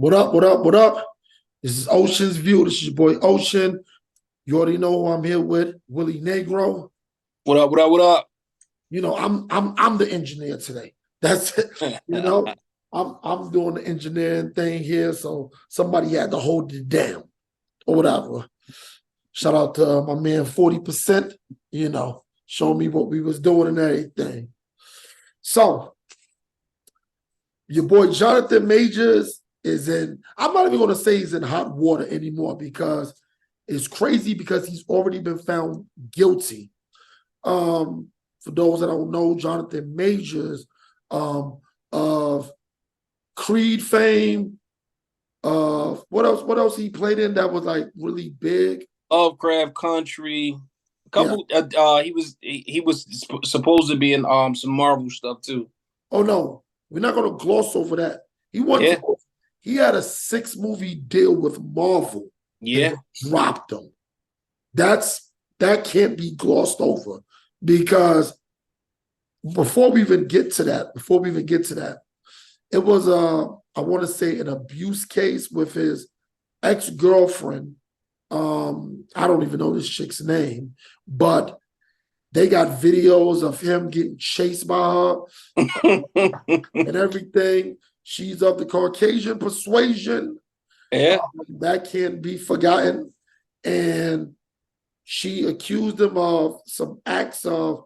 What up? What up? What up? This is Oshin's View. This is your boy Oshin. You already know who I'm here with, Willie Negro. What up? What up? What up? You know, I'm the engineer today. That's it. You know, I'm doing the engineering thing here, so somebody had to hold it down or whatever. Shout out to my man 40%. You know, show me what we was doing and everything. So your boy Jonathan Majors is in. I'm not even going to say he's in hot water anymore because it's crazy because he's already been found guilty. For those that don't know, Jonathan Majors of Creed fame. What else? What else he played in that was like really big? Lovecraft Country. A couple. Yeah. He was supposed to be in some Marvel stuff too. Oh no, we're not going to gloss over that. He had a 6-movie deal with Marvel. Yeah, dropped him. That can't be glossed over because before we even get to that, it was I want to say an abuse case with his ex-girlfriend. I don't even know this chick's name, but they got videos of him getting chased by her and everything. She's of the Caucasian persuasion. Yeah. That can't be forgotten. And she accused him of some acts of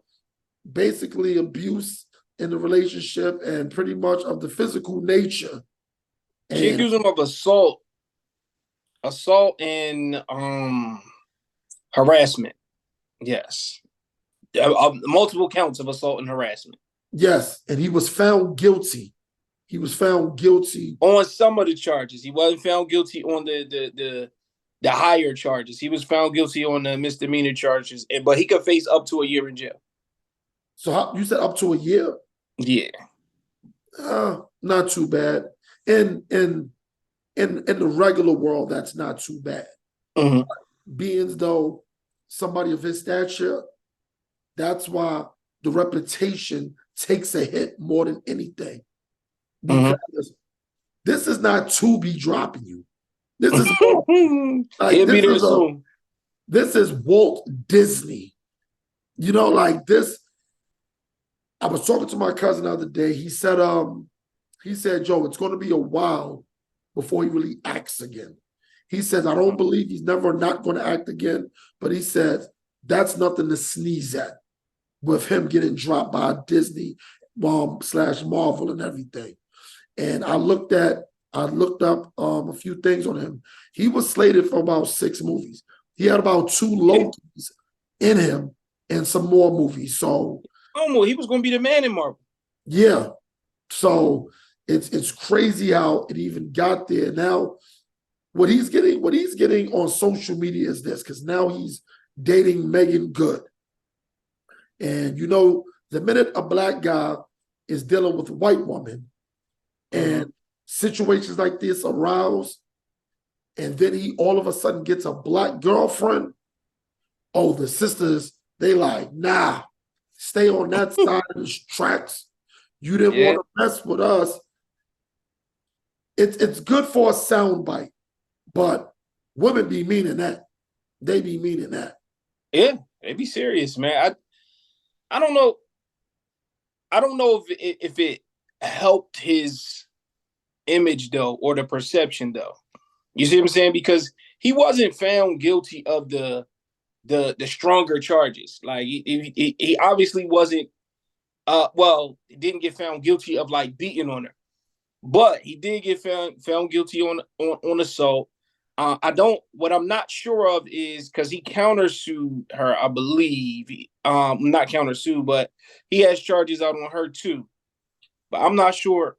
basically abuse in the relationship and pretty much of the physical nature. She accused him of assault and harassment. Yes. Multiple counts of assault and harassment. Yes, and he was found guilty. He was found guilty on some of the charges. He wasn't found guilty on the higher charges. He was found guilty on the misdemeanor charges, but he could face up to a year in jail. So you said up to a year? Yeah. Not too bad. In the regular world, that's not too bad. Mm-hmm. Being as though somebody of his stature, that's why the reputation takes a hit more than anything. Because this is not Tubi dropping you. This is like, this is Walt Disney. You know, like this. I was talking to my cousin the other day. He said, Joe, it's going to be a while before he really acts again. He says, I don't believe he's never not going to act again, but he says that's nothing to sneeze at with him getting dropped by Disney / Marvel and everything. And I looked up a few things on him. He was slated for about 6 movies. He had about 2 Lokis in him and some more movies. So he was going to be the man in Marvel. Yeah. So it's crazy how it even got there. Now, what he's getting on social media is this, because now he's dating Megan Good. And you know, the minute a black guy is dealing with a white woman, and situations like this arouse, and then he all of a sudden gets a black girlfriend. Oh, the sisters, they like, nah, stay on that side of the tracks. You didn't want to mess with us. It's good for a soundbite, but women be meaning that. They be meaning that. Yeah, they be serious, man. I don't know. I don't know if it helped his image though, or the perception though. You see what I'm saying? Because he wasn't found guilty of the stronger charges. Like he obviously wasn't. He didn't get found guilty of like beating on her, but he did get found guilty on assault. What I'm not sure of is because he countersued her, I believe. Not countersued, but he has charges out on her too. But I'm not sure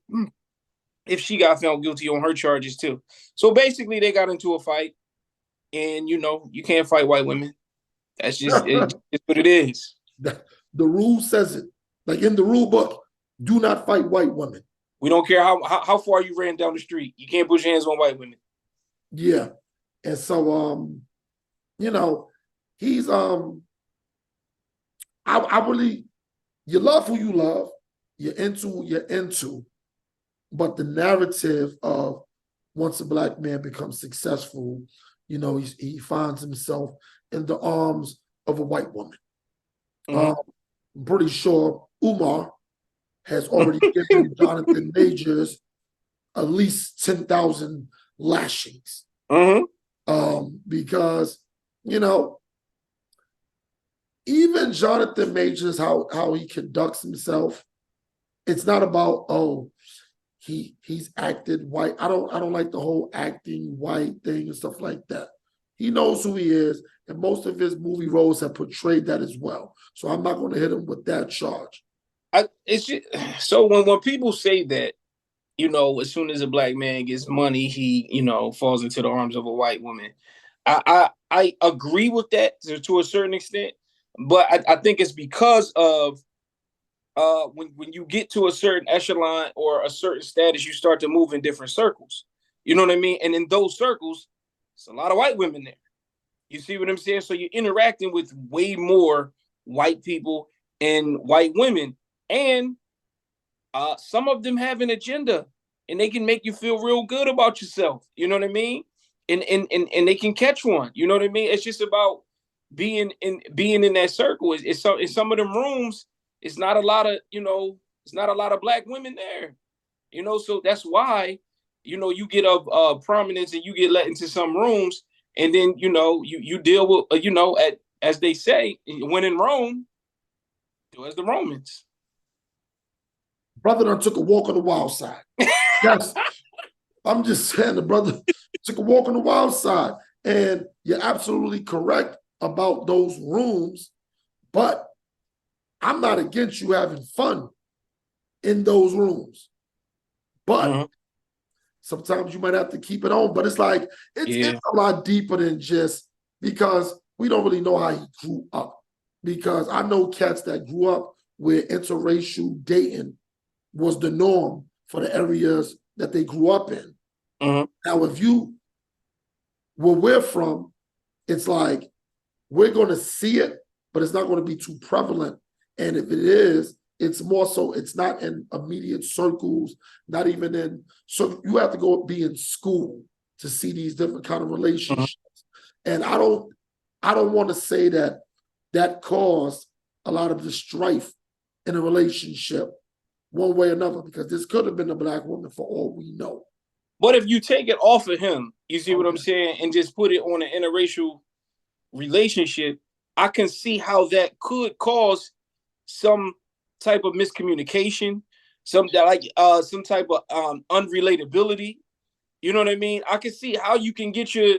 if she got found guilty on her charges too. So basically, they got into a fight, and you know, you can't fight white women. That's just it's what it is. The rule says it. Like in the rule book, do not fight white women. We don't care how far you ran down the street. You can't put your hands on white women. Yeah. And so you know, he's I really, you love who you love, you're into who you're into, but the narrative of once a black man becomes successful, he finds himself in the arms of a white woman. Mhm. I'm pretty sure Umar has already given Jonathan Majors at least 10,000 lashings. Mhm. Because, even Jonathan Majors, how he conducts himself, it's not about, he's acted white. I don't like the whole acting white thing and stuff like that. He knows who he is, and most of his movie roles have portrayed that as well. So I'm not going to hit him with that charge. It's just, so when people say that, as soon as a black man gets money, he, falls into the arms of a white woman. I agree with that to a certain extent, but I think it's because of when you get to a certain echelon or a certain status, you start to move in different circles. You know what I mean? And in those circles, it's a lot of white women there. You see what I'm saying? So you're interacting with way more white people and white women, and some of them have an agenda, and they can make you feel real good about yourself. You know what I mean? And they can catch one. You know what I mean? It's just about being in that circle. In some of them rooms, it's not a lot of it's not a lot of black women there. So that's why you get up prominence and you get let into some rooms, and then you deal with as they say, when in Rome, do as the Romans. Brother done took a walk on the wild side. Yes, I'm just saying the brother took a walk on the wild side. And you're absolutely correct about those rooms, but I'm not against you having fun in those rooms. But sometimes you might have to keep it on. But it's like, it's a lot deeper than just because we don't really know how he grew up. Because I know cats that grew up where interracial dating was the norm for the areas that they grew up in. Now, if you, where we're from, it's like, we're going to see it, but it's not going to be too prevalent. And if it is, it's more so, it's not in immediate circles, not even in, so you have to go be in school to see these different kind of relationships. And I don't want to say that caused a lot of the strife in a relationship one way or another, because this could have been a black woman for all we know. But if you take it off of him, you see what I'm saying, and just put it on an interracial relationship, I can see how that could cause some type of miscommunication, some type of unrelatability. You know what I mean? I can see how you can get your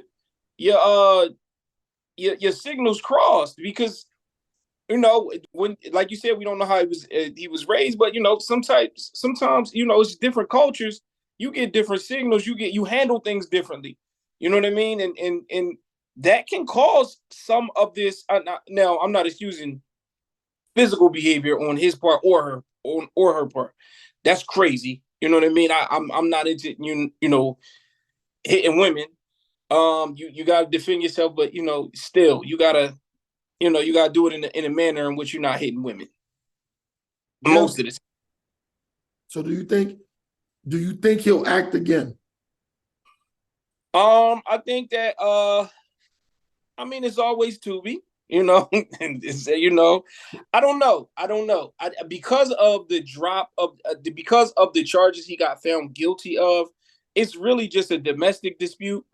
signals crossed, because when, like you said, we don't know how he was raised, but sometimes it's different cultures. You get different signals. You handle things differently. You know what I mean? And that can cause some of this. Now, I'm not excusing physical behavior on his part or her part. That's crazy. You know what I mean? I'm not into hitting women. You gotta defend yourself, but still you gotta do it in a manner in which you're not hitting women. Yeah. Most of the time. So do you think he'll act again? I think that it's always Tubi, and I don't know. Because of the drop of because of the charges he got found guilty of, it's really just a domestic dispute.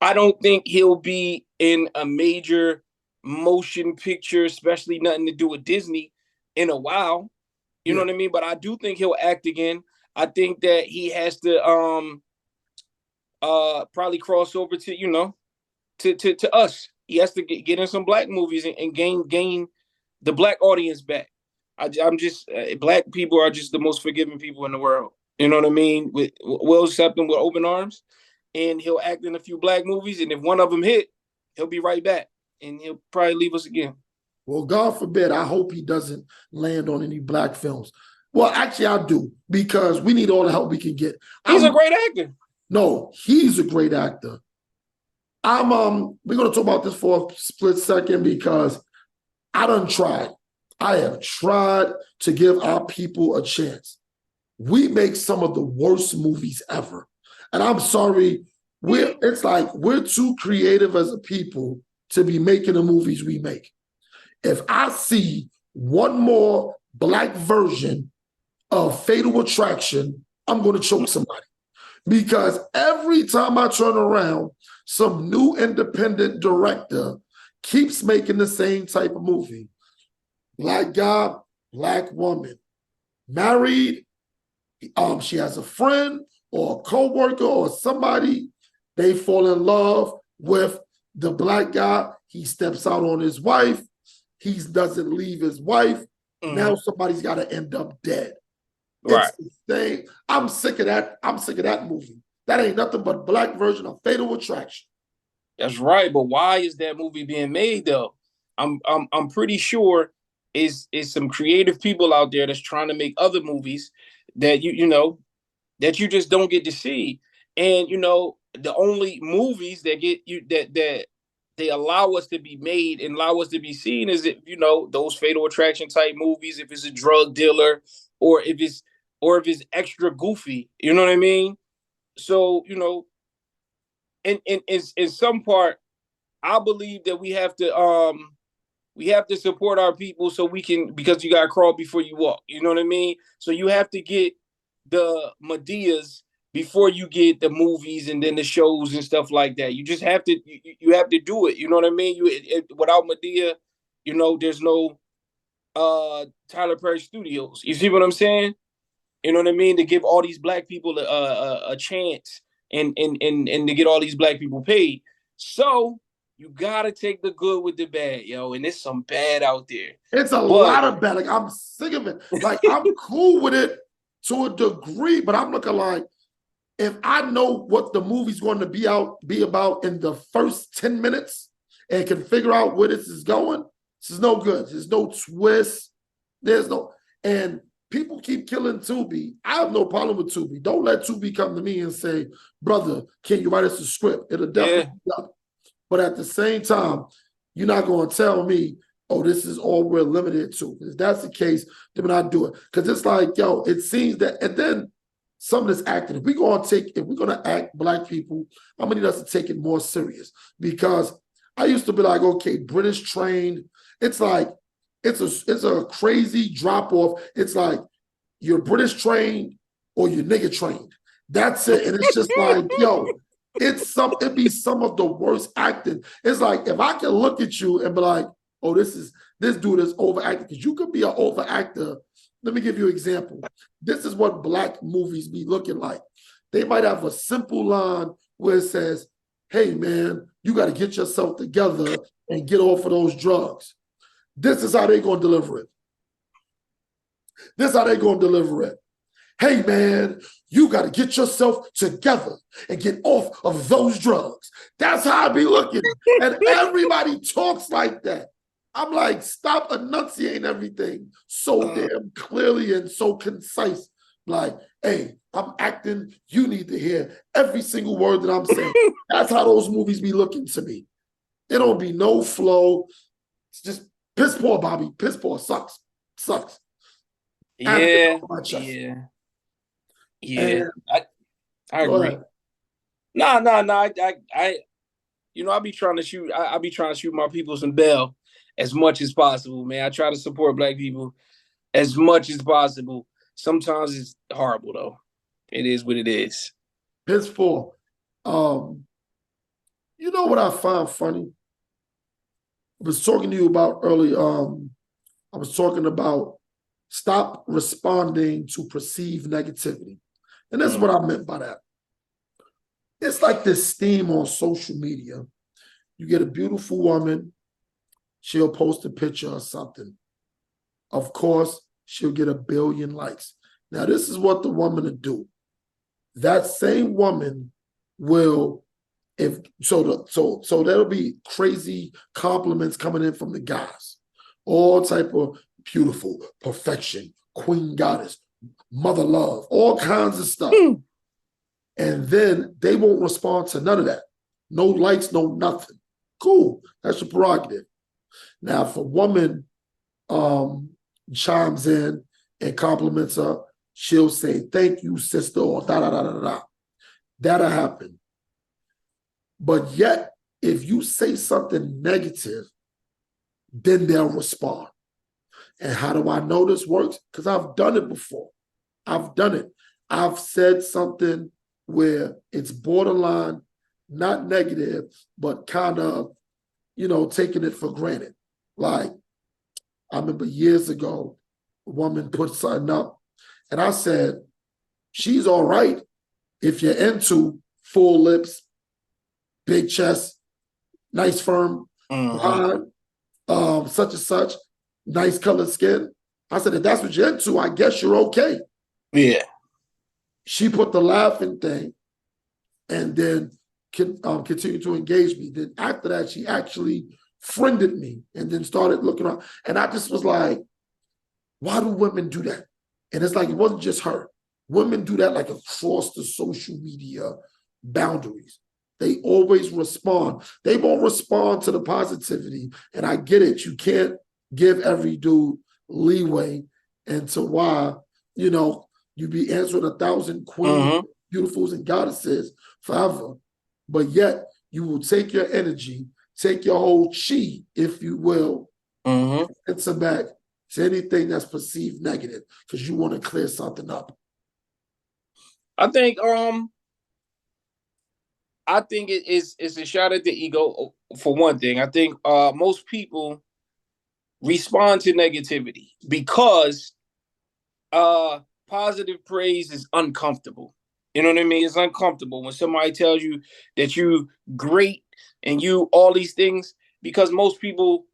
I don't think he'll be in a major motion picture, especially nothing to do with Disney, in a while. You know what I mean? But I do think he'll act again. I think that he has to probably cross over to to us. He has to get in some black movies and gain the black audience back. I'm just black people are just the most forgiving people in the world. You know what I mean? We'll accept them with open arms, and he'll act in a few black movies, and if one of them hit, he'll be right back, and he'll probably leave us again. Well, God forbid, I hope he doesn't land on any black films. Well, actually, I do, because we need all the help we can get. He's a great actor. No, he's a great actor. We're going to talk about this for a split second, because I done tried. I have tried to give our people a chance. We make some of the worst movies ever. And I'm sorry, it's like we're too creative as a people to be making the movies we make. If I see one more black version of Fatal Attraction, I'm going to choke somebody. Because every time I turn around, some new independent director keeps making the same type of movie. Black guy, black woman, married, she has a friend or a co-worker or somebody, they fall in love with the black guy, he steps out on his wife, he doesn't leave his wife, now somebody's got to end up dead. Right. It's the thing. I'm sick of that. I'm sick of that movie. That ain't nothing but black version of Fatal Attraction. That's right, but why is that movie being made though? I'm pretty sure is some creative people out there that's trying to make other movies that you know that you just don't get to see. And you know, the only movies that get you that they allow us to be made and allow us to be seen is if you know those Fatal Attraction type movies, if it's a drug dealer or if it's extra goofy, you know what I mean? So, you know, in some part, I believe that we have to support our people so we can, because you gotta crawl before you walk. You know what I mean? So you have to get the Medeas before you get the movies and then the shows and stuff like that. You just have to you have to do it. You know what I mean? Without Medea, you know, there's no Tyler Perry Studios. You see what I'm saying? You know what I mean? To give all these black people a chance and to get all these black people paid. So you gotta take the good with the bad, yo. And there's some bad out there. It's a lot of bad. Like I'm sick of it. Like I'm cool with it to a degree, but I'm looking like if I know what the movie's going to be about in the first 10 minutes and can figure out where this is going, this is no good. There's no twist. There's no, and people keep killing Tubi. I have no problem with Tubi. Don't let Tubi come to me and say, brother, can you write us a script? It'll definitely be up. But at the same time, you're not going to tell me, oh, this is all we're limited to. If that's the case, then I do it. Because it's like, yo, it seems that, and then some of this acting, if we're going to act black people, I'm going to need us to take it more serious. Because I used to be like, okay, British trained. It's like, it's a crazy drop off. It's like you're British trained or you're nigga trained. That's it. And it's just like, yo, it'd be some of the worst acting. It's like if I can look at you and be like, oh, this dude is overacting, because you could be an overactor. Let me give you an example. This is what black movies be looking like. They might have a simple line where it says, hey man, you got to get yourself together and get off of those drugs. This is how they're going to deliver it. This is how they're going to deliver it. Hey, man, you got to get yourself together and get off of those drugs. That's how I be looking. And everybody talks like that. I'm like, stop enunciating everything so damn clearly and so concise. Like, hey, I'm acting. You need to hear every single word that I'm saying. That's how those movies be looking to me. There don't be no flow. It's just piss poor, Bobby. Piss poor. Sucks. Yeah. I agree. No. I you know, I be trying to shoot my people some bail as much as possible, man. I try to support black people as much as possible. Sometimes it's horrible though. It is what it is. Piss poor. You know what I find funny? I was talking to you about earlier. I was talking about stop responding to perceived negativity. And that's what I meant by that. It's like this theme on social media. You get a beautiful woman, she'll post a picture or something. Of course, she'll get 1 billion likes. Now, this is what the woman will do. That same woman will, so there'll be crazy compliments coming in from the guys. All type of beautiful, perfection, queen goddess, mother love, all kinds of stuff. And then they won't respond to none of that. No likes, no nothing. Cool, that's your prerogative. Now, if a woman chimes in and compliments her, she'll say, thank you, sister, or da-da-da-da-da. That'll happen. But yet, if you say something negative, then they'll respond. And how do I know this works? Because I've done it before. I've done it. I've said something where it's borderline, not negative, but kind of, taking it for granted. Like, I remember years ago, a woman put something up, and I said, she's all right if you're into full lips, big chest, nice firm behind, such and such, nice colored skin. I said, if that's what you're into, I guess you're okay. Yeah. She put the laughing thing and then continued to engage me. Then after that, she actually friended me and then started looking around. And I just was like, why do women do that? And it's like, it wasn't just her. Women do that like across the social media boundaries. They always respond. They won't respond to the positivity. And I get it. You can't give every dude leeway into why, you be answering 1,000 queens, beautifuls, and goddesses forever. But yet you will take your energy, take your whole chi, if you will, answer back to anything that's perceived negative because you want to clear something up. I think it's a shot at the ego for one thing. I think most people respond to negativity because positive praise is uncomfortable. You know what I mean? It's uncomfortable when somebody tells you that you great and you all these things, because most people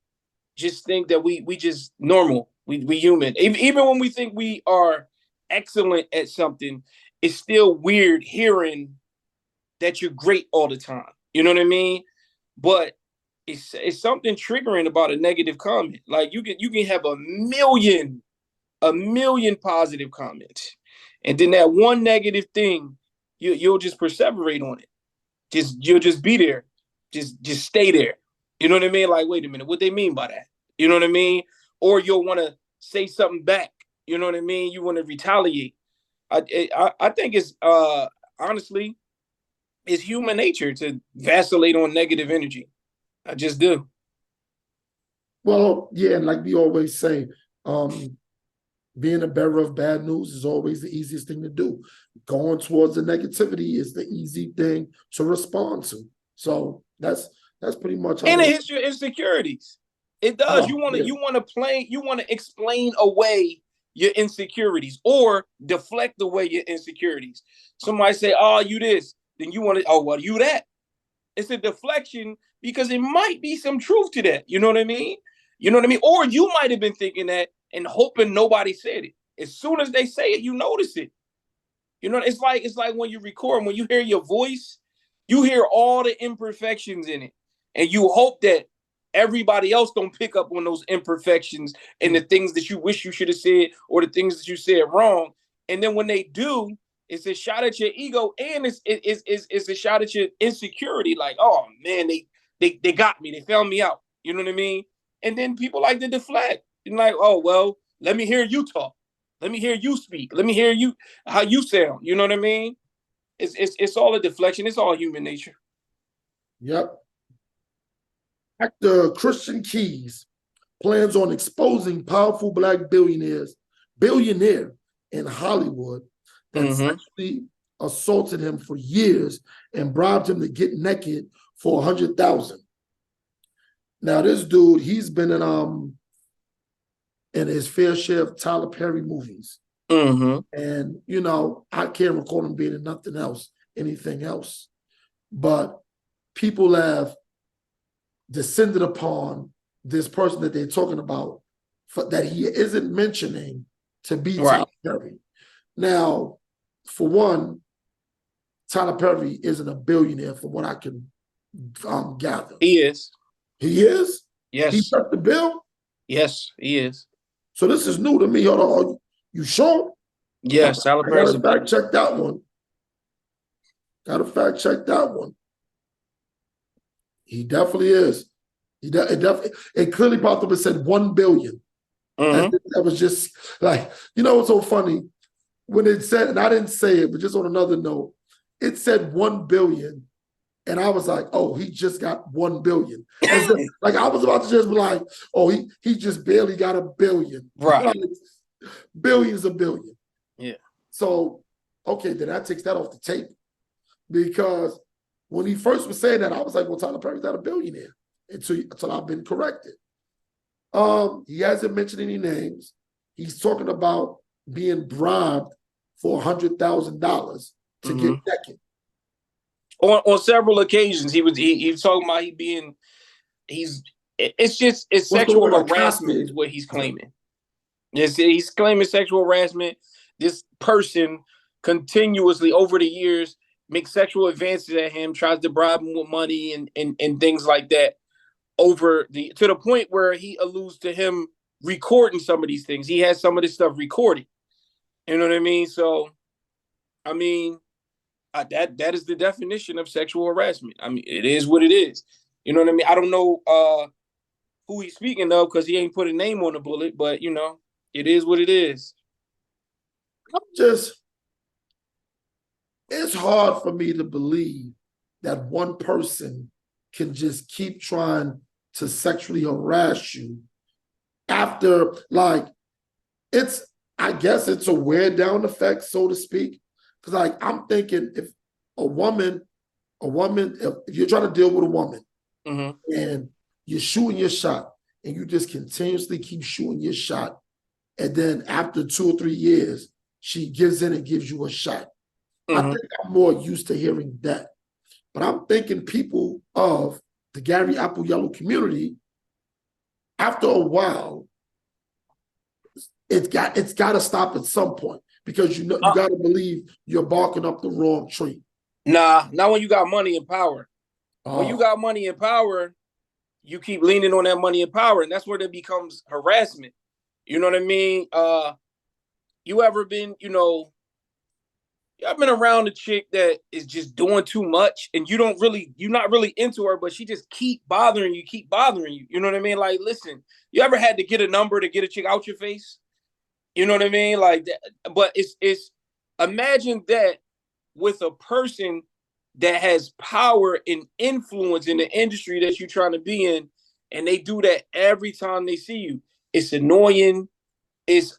just think that we just normal. We human. Even when we think we are excellent at something, it's still weird hearing that you're great all the time. You know what I mean? But it's something triggering about a negative comment. Like you can have a million positive comments, and then that one negative thing, you'll just perseverate on it. You'll just be there, just stay there. You know what I mean? Like, wait a minute, what they mean by that? You know what I mean? Or you'll want to say something back. You know what I mean? You want to retaliate. I think it's honestly, it's human nature to vacillate on negative energy. I just do. Well, yeah, and like we always say, being a bearer of bad news is always the easiest thing to do. Going towards the negativity is the easy thing to respond to. So that's pretty much how. And it hits your insecurities. It does. You want to explain away your insecurities or deflect away your insecurities. Somebody say, "Oh, you this," then you want to, "Oh, well, you that." It's a deflection because it might be some truth to that. You know what I mean? You know what I mean? Or you might have been thinking that and hoping nobody said it. As soon as they say it, you notice it. You know, it's like when you record, when you hear your voice, you hear all the imperfections in it, and you hope that everybody else don't pick up on those imperfections and the things that you wish you should have said or the things that you said wrong. And then when they do, it's a shot at your ego, and it's a shot at your insecurity. Like, oh man, they got me, they found me out. You know what I mean? And then people like to deflect. And like, oh well, let me hear you talk. Let me hear you speak. Let me hear you how you sound. You know what I mean? It's all a deflection. It's all human nature. Yep. Actor Christian Keys plans on exposing powerful Black billionaire in Hollywood that sexually assaulted him for years and bribed him to get naked for $100,000. Now, this dude, he's been in his fair share of Tyler Perry movies. And, I can't recall him being in anything else. But people have descended upon this person that they're talking about that he isn't mentioning to be Tyler Perry. Now, for one, Tyler Perry isn't a billionaire from what I can gather. He is. He is? Yes. He cut the bill? Yes, he is. So this is new to me. Hold on. You sure? Yes, Tyler Perry. I gotta fact check that one. He definitely is. It clearly popped up and said 1 billion. That was just like, what's so funny? When it said, and I didn't say it, but just on another note, it said 1 billion. And I was like, oh, he just got 1 billion. As if, like I was about to just be like, oh, he just barely got a billion. Right. Like, billions a billion. Yeah. So, okay, then that takes that off the table. Because when he first was saying that, I was like, well, Tyler Perry's not a billionaire until I've been corrected. He hasn't mentioned any names. He's talking about being bribed for $100,000 to get naked. On several occasions, he was talking about it's sexual harassment is what he's claiming. Yes, he's claiming sexual harassment. This person continuously over the years makes sexual advances at him, tries to bribe him with money and things like that. To the point where he alludes to him recording some of these things. He has some of this stuff recorded. You know what I mean? So, I mean, that is the definition of sexual harassment. I mean, it is what it is. You know what I mean? I don't know who he's speaking of because he ain't put a name on the bullet, but you know, it is what it is. It's hard for me to believe that one person can just keep trying to sexually harass you after, like, I guess it's a wear down effect, so to speak. Because, like, I'm thinking if if you're trying to deal with a woman and you're shooting your shot and you just continuously keep shooting your shot, and then after 2 or 3 years, she gives in and gives you a shot. I think I'm more used to hearing that. But I'm thinking people of the Gary Apple Yellow community, after a while, it's got to stop at some point because you got to believe you're barking up the wrong tree. Nah, not when you got money and power. When you got money and power, you keep leaning on that money and power, and that's where it becomes harassment. You know what I mean? You ever been, I've been around a chick that is just doing too much and you're not really into her, but she just keep bothering you. You know what I mean? Like, listen, you ever had to get a number to get a chick out your face? You know what I mean? Like that, but it's imagine that with a person that has power and influence in the industry that you're trying to be in, and they do that every time they see you. It's annoying. It's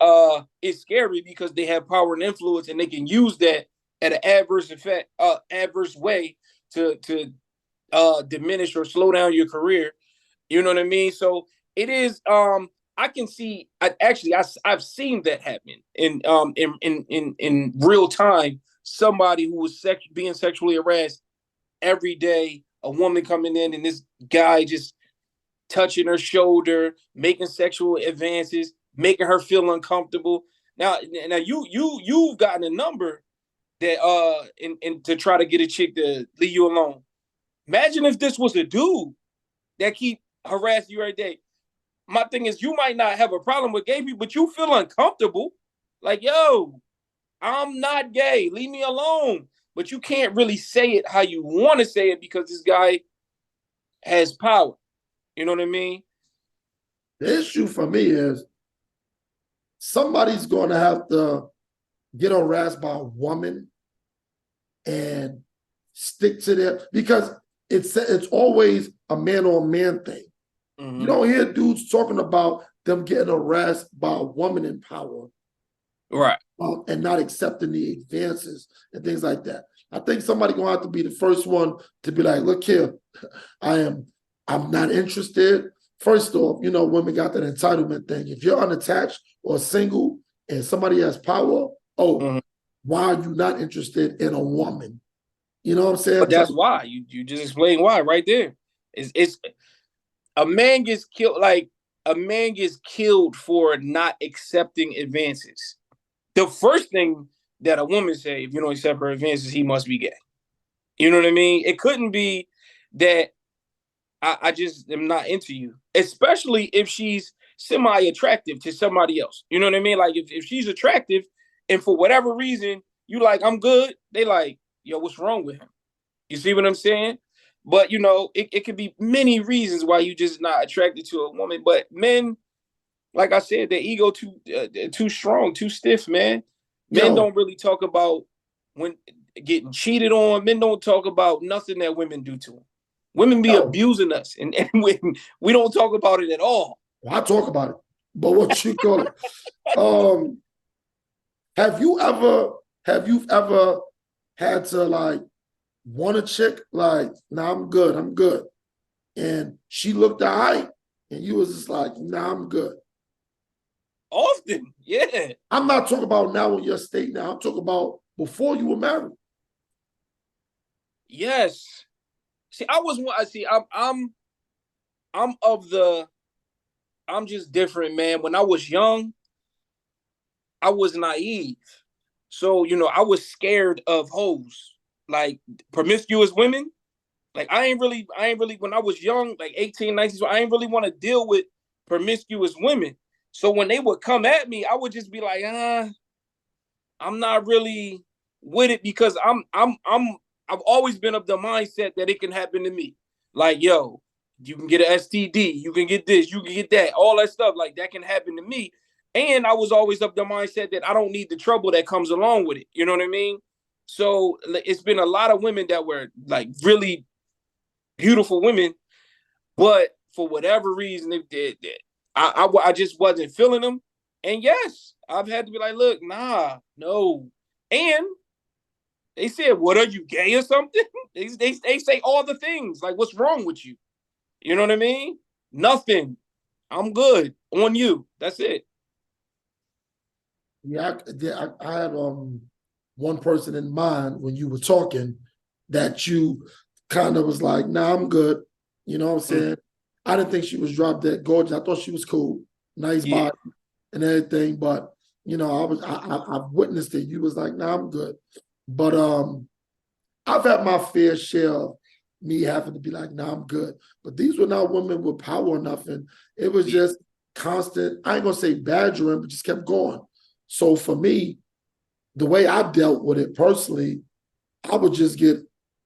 scary because they have power and influence and they can use that at an adverse way to diminish or slow down your career. You know what I mean? So it is. I can see. I've seen that happen in real time. Somebody who was being sexually harassed every day. A woman coming in and this guy just touching her shoulder, making sexual advances, making her feel uncomfortable. Now you've gotten a number that and to try to get a chick to leave you alone. Imagine if this was a dude that keep harassing you every day. My thing is, you might not have a problem with gay people, but you feel uncomfortable. Like, yo, I'm not gay. Leave me alone. But you can't really say it how you want to say it because this guy has power. You know what I mean? The issue for me is somebody's going to have to get harassed by a woman and stick to their, because it's always a man on man thing. You don't hear dudes talking about them getting harassed by a woman in power, right? And not accepting the advances and things like that. I think somebody gonna have to be the first one to be like, look here, I'm not interested. First off, women got that entitlement thing. If you're unattached or single and somebody has power, why are you not interested in a woman? You know what I'm saying? But that's why you just explained why right there. It's a man gets killed. Like, a man gets killed for not accepting advances. The first thing that a woman say, if you don't accept her advances, he must be gay. You know what I mean? It couldn't be that I just am not into you, especially if she's semi-attractive to somebody else. You know what I mean? Like, if she's attractive and for whatever reason you like, I'm good, they like, yo, what's wrong with him? You see what I'm saying? But, it could be many reasons why you just not attracted to a woman. But men, like I said, their ego too strong, too stiff, man. Men don't really talk about when getting cheated on. Men don't talk about nothing that women do to them. Women be No, abusing us, and we don't talk about it at all. I talk about it, but what you call it? Have you ever had to like want a chick like, nah, I'm good, and she looked all right, and you was just like, nah, I'm good. Often, yeah. I'm not talking about now in your state now. I'm talking about before you were married. Yes. See, I'm of the I'm just different, man. When I was young, I was naive. So, I was scared of hoes, like promiscuous women. Like I ain't really, when I was young, like 18, 19, so I ain't really want to deal with promiscuous women. So when they would come at me, I would just be like, I'm not really with it because I've always been of the mindset that it can happen to me. Like, yo, you can get an STD, you can get this, you can get that, all that stuff like that can happen to me. And I was always of the mindset that I don't need the trouble that comes along with it. You know what I mean? So it's been a lot of women that were like really beautiful women, but for whatever reason, I just wasn't feeling them. And yes, I've had to be like, look, nah, no. And they said, what are you, gay or something? They say all the things. Like, what's wrong with you? You know what I mean? Nothing. I'm good on you. That's it. I had one person in mind when you were talking that you kind of was like, nah, I'm good. You know what I'm saying? I didn't think she was drop dead gorgeous. I thought she was cool, nice body and everything. But I've witnessed it. You was like, nah, I'm good. But I've had my fair share of me having to be like, nah, I'm good. But these were not women with power or nothing. It was just constant, I ain't gonna say badgering, but just kept going. So for me, the way I dealt with it personally, I would just get,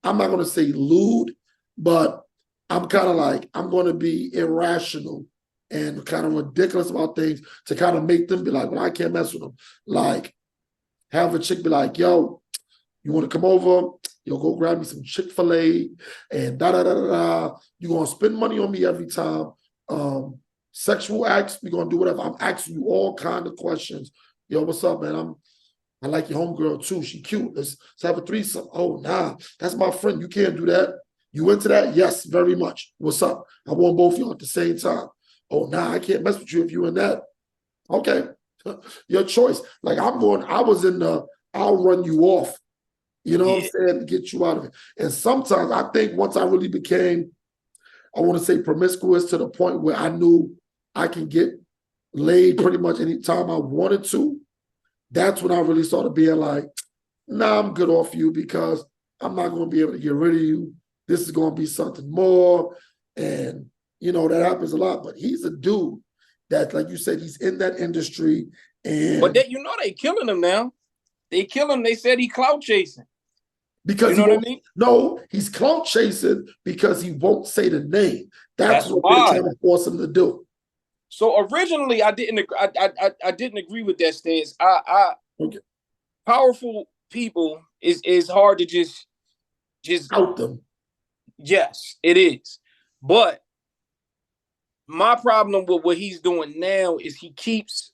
I'm not gonna say lewd, but I'm kind of like, I'm gonna be irrational and kind of ridiculous about things to kind of make them be like, well, I can't mess with them. Like, have a chick be like, yo, you want to come over? You'll go grab me some Chick-fil-A and da da da da da. You're gonna spend money on me every time. Sexual acts, we're gonna do whatever. I'm asking you all kind of questions. Yo, what's up, man? I like your homegirl too. She cute. Let's have a threesome. Oh, nah, that's my friend. You can't do that. You into that? Yes, very much. What's up? I want both of y'all at the same time. Oh, nah, I can't mess with you if you in that. Okay, your choice. Like I was in the I'll run you off. You know what I'm saying? To get you out of it. And sometimes I think once I really became, I want to say promiscuous to the point where I knew I can get laid pretty much anytime I wanted to, that's when I really started being like, nah, I'm good off you because I'm not going to be able to get rid of you. This is going to be something more. And, that happens a lot. But he's a dude that, like you said, he's in that industry. But they killing him now. They kill him. They said he clout chasing. Because what I mean? No, he's clout chasing because he won't say the name. That's what they're trying to force him to do. So originally, I didn't agree with that stance. Okay. Powerful people is hard to just out them. Yes, it is. But my problem with what he's doing now is he keeps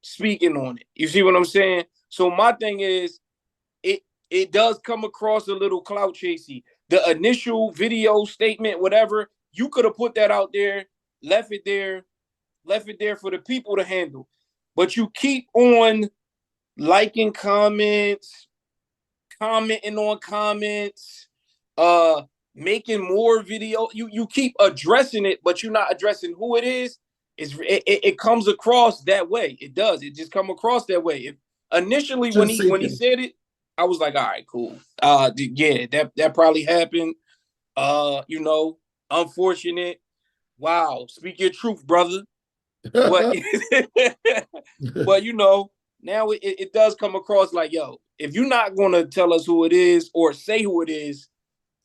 speaking on it. You see what I'm saying? So my thing is, it does come across a little clout chasey. The initial video statement, whatever, you could have put that out there, left it there for the people to handle. But you keep on liking comments, commenting on comments, making more video. You keep addressing it, but you're not addressing who it is. It comes across that way. It does. It just come across that way. Initially, when he said it, I was like, all right, cool. Yeah, that probably happened. Unfortunate. Wow, speak your truth, brother. But now it does come across like, yo, if you're not gonna tell us who it is or say who it is,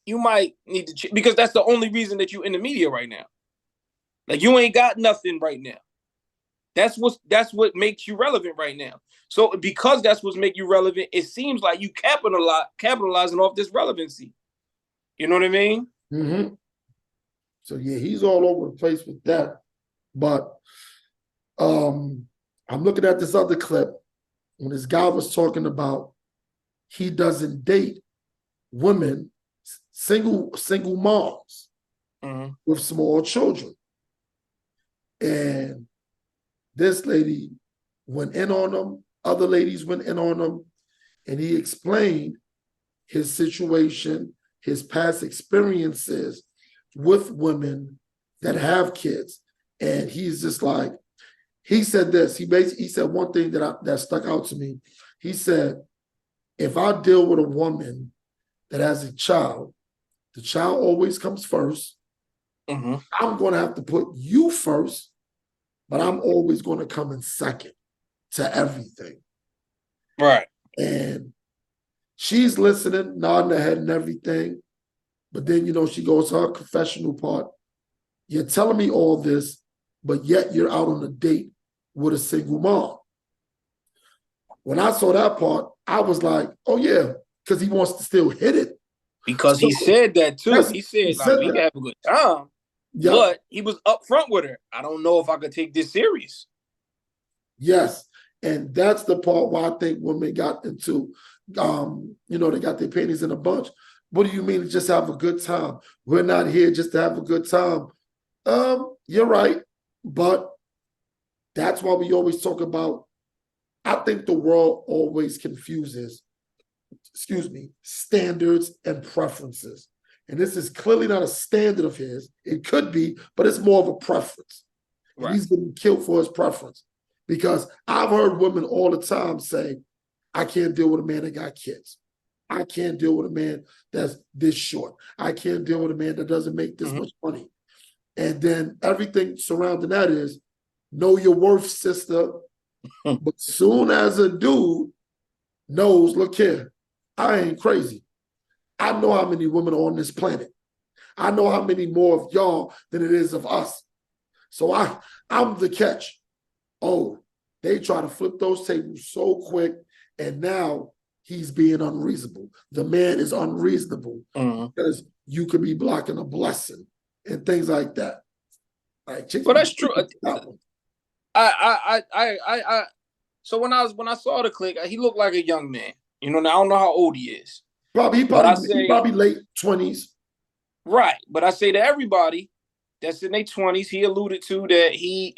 you might need to because that's the only reason that you're in the media right now. Like you ain't got nothing right now. That's what makes you relevant right now. So because that's what's make you relevant, it seems like you capitalizing off this relevancy. You know what I mean? Mm-hmm. So yeah, he's all over the place with that. But I'm looking at this other clip when this guy was talking about he doesn't date women, single moms with small children. And this lady went in on him, other ladies went in on him, and he explained his situation, his past experiences with women that have kids. And he's just like, he said this, he said one thing that stuck out to me. He said, if I deal with a woman that has a child, the child always comes first. I'm going to have to put you first, but I'm always going to come in second to everything. Right. And she's listening, nodding her head and everything. But then, she goes to her confessional part. You're telling me all this, but yet you're out on a date with a single mom. When I saw that part, I was like, oh, yeah, because he wants to still hit it. Because he said that too. Yes, he said like, we can have a good time. Yep. But he was upfront with her. I don't know if I could take this serious. Yes. And that's the part where I think women got into, they got their panties in a bunch. What do you mean to just have a good time? We're not here just to have a good time. You're right. But that's why we always talk about, I think the world always confuses, standards and preferences. And this is clearly not a standard of his. It could be, but it's more of a preference. Right. And he's getting killed for his preference. Because I've heard women all the time say, I can't deal with a man that got kids. I can't deal with a man that's this short. I can't deal with a man that doesn't make this much money. And then everything surrounding that is, know your worth, sister. But soon as a dude knows, look here, I ain't crazy. I know how many women are on this planet. I know how many more of y'all than it is of us. So I'm the catch. Oh, they try to flip those tables so quick, and now he's being unreasonable. The man is unreasonable because you could be blocking a blessing and things like that. Like, well, that's true. So when I saw the clip, he looked like a young man. Now I don't know how old he is. He probably late 20s. Right. But I say to everybody that's in their 20s, he alluded to that he,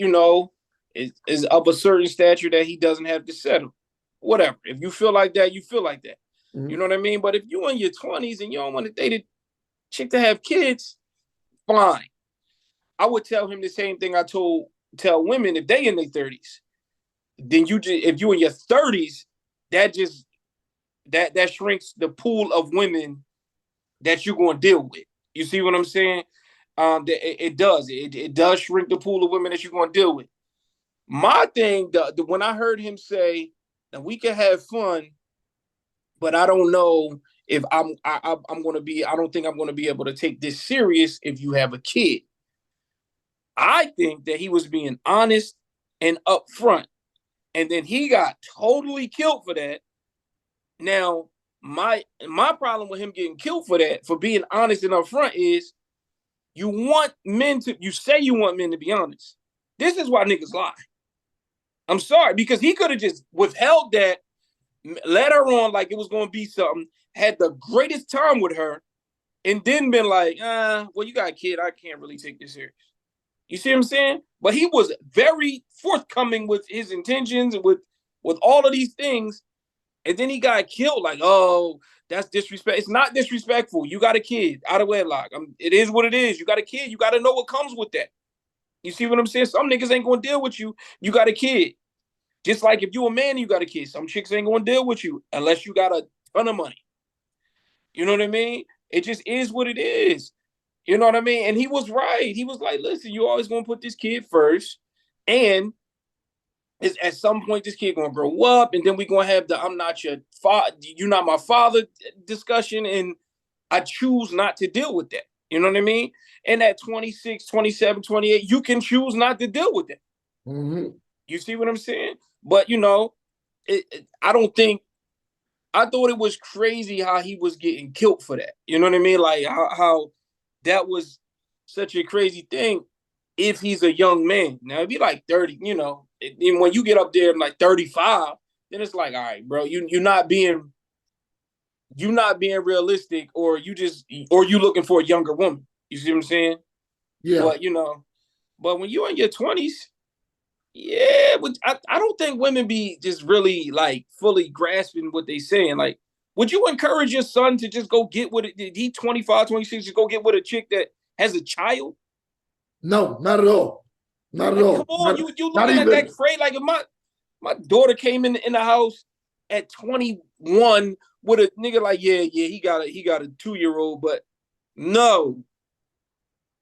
is of a certain stature that he doesn't have to settle. Whatever. If you feel like that, you feel like that. You know what I mean? But if you're in your 20s and you don't want to date a chick to have kids, fine. I would tell him the same thing I tell women if they in their 30s. Then if you in your 30s, that shrinks the pool of women that you're going to deal with. You see what I'm saying? It does. It does shrink the pool of women that you're going to deal with. My thing, when I heard him say that we can have fun, but I don't know if I'm going to be. I don't think I'm going to be able to take this serious if you have a kid. I think that he was being honest and upfront, and then he got totally killed for that. Now, my problem with him getting killed for that, for being honest and upfront, is you say you want men to be honest. This is why niggas lie. I'm sorry, because he could have just withheld that, let her on like it was going to be something, had the greatest time with her, and then been like, well, you got a kid, I can't really take this serious. You see what I'm saying? But he was very forthcoming with his intentions and with all of these things. And then he got killed. Like, oh, that's disrespect. It's not disrespectful. You got a kid out of wedlock. It is what it is. You got a kid. You got to know what comes with that. You see what I'm saying? Some niggas ain't going to deal with you. You got a kid. Just like if you a man and you got a kid, some chicks ain't going to deal with you unless you got a ton of money. You know what I mean? It just is what it is. You know what I mean? And he was right. He was like, listen, you always going to put this kid first. And at some point, this kid going to grow up. And then we going to have the I'm not your father, you're not my father discussion. And I choose not to deal with that. You know what I mean? And at 26, 27, 28, you can choose not to deal with that. You see what I'm saying? But, I thought it was crazy how he was getting killed for that. You know what I mean? Like how that was such a crazy thing if he's a young man. Now, if you're like 30, and when you get up there like 35, then it's like, all right, bro, you're not being realistic, or you looking for a younger woman. You see what I'm saying? Yeah. But when you're in your 20s, yeah, but I don't think women be just really like fully grasping what they saying. Like, would you encourage your son to just go get with it? Did he 25, 26, just go get with a chick that has a child? No, not at all. Not at Like, come all. on, you Not looking at that even. crazy? Like, if my daughter came in the house at 21 with a nigga like, yeah, he got a 2-year-old, but no,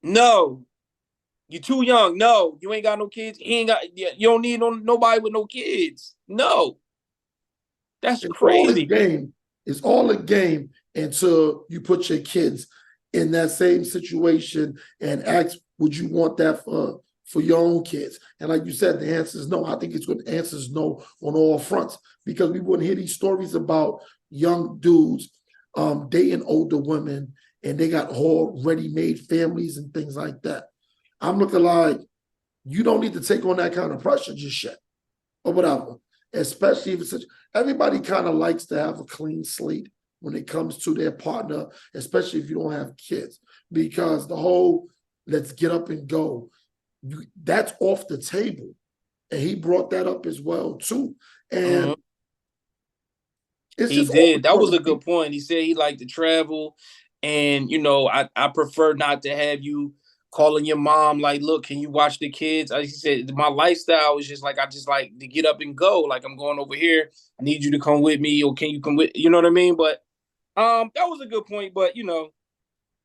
no, you're too young. No, you ain't got no kids. You don't need nobody with no kids. No, that's It's all a crazy, man. game. It's all a game until you put your kids in that same situation and ask, would you want that for your own kids? And like you said, the answer is no. I think it's good. The answer is no on all fronts, because we wouldn't hear these stories about young dudes dating older women, and they got whole ready-made families and things like that. I'm looking like, you don't need to take on that kind of pressure just yet, or whatever. Especially if it's such, everybody kind of likes to have a clean slate when it comes to their partner, especially if you don't have kids, because the whole let's get up and go, that's off the table. And he brought that up as well too. And it's He just always did. That going was to a be. good point. He said he liked to travel, and I prefer not to have you calling your mom like, look, can you watch the kids? He said my lifestyle is just like, I just like to get up and go. Like, I'm going over here. I need you to come with me, or can you come with? You know what I mean? But that was a good point. But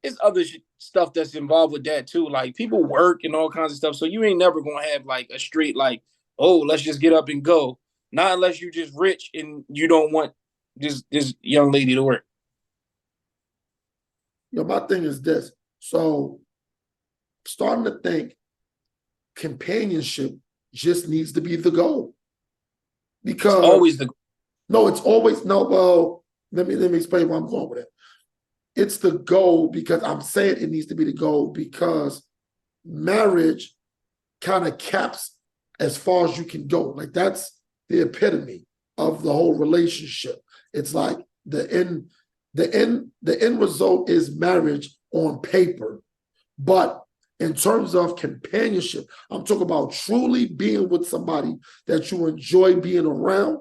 it's other stuff that's involved with that too. Like, people work and all kinds of stuff. So you ain't never gonna have like a straight like, oh, let's just get up and go. Not unless you just rich and you don't want this young lady to work. My thing is this. So starting to think companionship just needs to be the goal. It's Because always the no, it's always no, well, let me explain where I'm going with it. It's the goal because I'm saying it needs to be the goal because marriage kind of caps as far as you can go. Like, that's the epitome of the whole relationship. It's like the end result is marriage on paper. But in terms of companionship, I'm talking about truly being with somebody that you enjoy being around,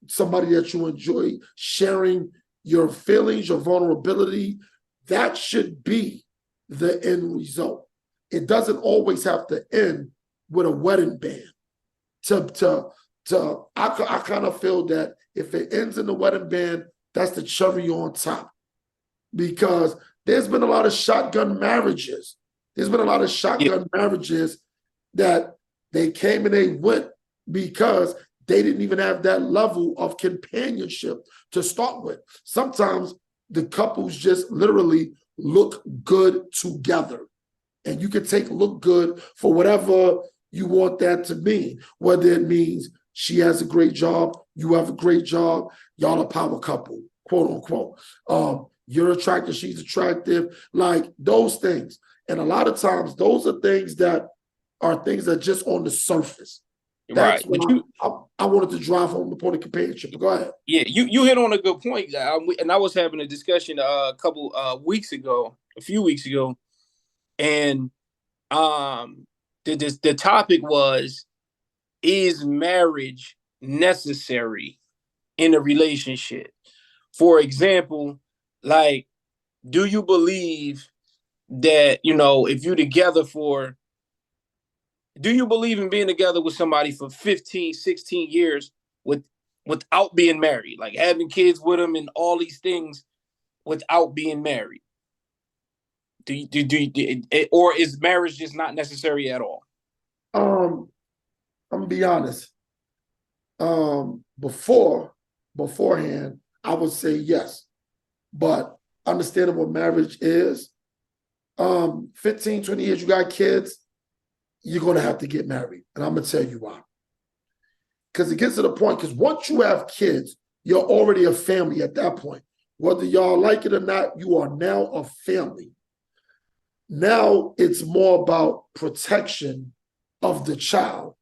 somebody that you enjoy sharing your feelings, your vulnerability. That should be the end result. It doesn't always have to end with a wedding band. I kind of feel that if it ends in the wedding band, that's the cherry on top, because there's been a lot of shotgun marriages. There's been a lot of yeah. shotgun marriages that they came and they went because they didn't even have that level of companionship to start with. Sometimes the couples just literally look good together. And you can take look good for whatever you want that to mean, whether it means she has a great job, you have a great job, y'all a power couple, quote unquote. You're attractive, she's attractive, like those things. And a lot of times those are things that just on the surface. That's Right. But why I wanted to drive home the point of companionship. Go ahead. yeah, you hit on a good point. And I was having a discussion a couple weeks ago, a few weeks ago, and the topic was, is marriage necessary in a relationship? For example, like, do you believe that, if you're together for, do you believe in being together with somebody for 15, 16 years without being married, like having kids with them and all these things without being married? Or is marriage just not necessary at all? I'm gonna be honest. Beforehand, I would say yes. But understanding what marriage is, 15, 20 years, you got kids, you're gonna have to get married. And I'm gonna tell you why. because it gets to the point, because once you have kids, you're already a family at that point. Whether y'all like it or not, you are now a family. Now it's more about protection of the child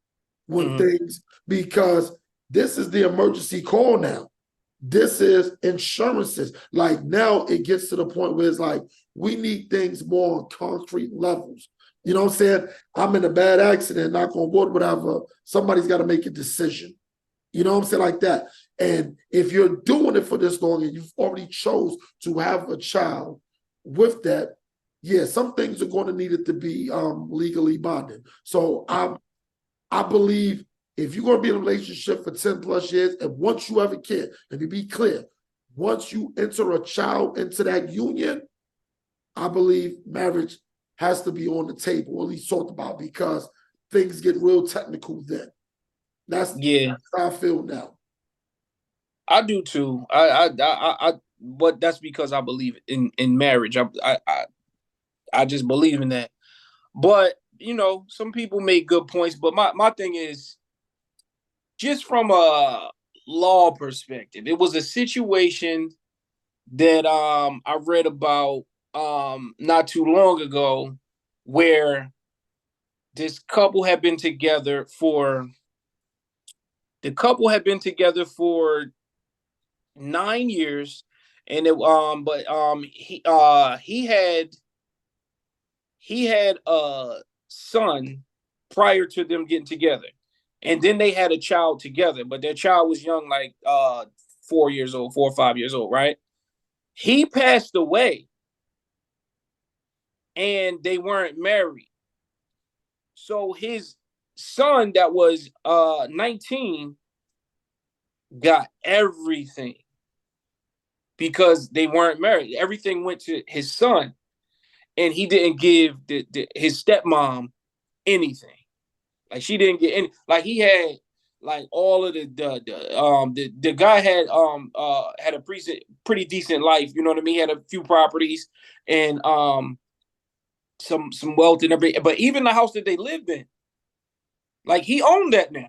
when things, because this is the emergency call now. This is insurances. Like now it gets to the point where it's like, we need things more on concrete levels. You know what I'm saying? I'm in a bad accident, knock on wood, whatever. Somebody's got to make a decision. You know what I'm saying? Like that. And if you're doing it for this long and you've already chose to have a child with that, yeah, some things are going to need it to be legally bonded. So I believe if you're going to be in a relationship for 10 plus years, and once you have a kid, and to be clear, once you enter a child into that union, I believe marriage has to be on the table, or at least talked about, because things get real technical then. That's how I feel now. I do too. But that's because I believe in marriage. I just believe in that. But you know, some people make good points. But my thing is, just from a law perspective, it was a situation that I read about not too long ago, where this couple had been together for 9 years, and he had a son prior to them getting together, and then they had a child together, but their child was young, like 4 or 5 years old, right? He passed away, and they weren't married. So his son that was 19 got everything because they weren't married. Everything went to his son, and he didn't give his stepmom anything. Like she didn't get any. Like he had like all of the guy had a pretty decent life. You know what I mean? He had a few properties and some wealth and everything. But even the house that they lived in, like he owned that now.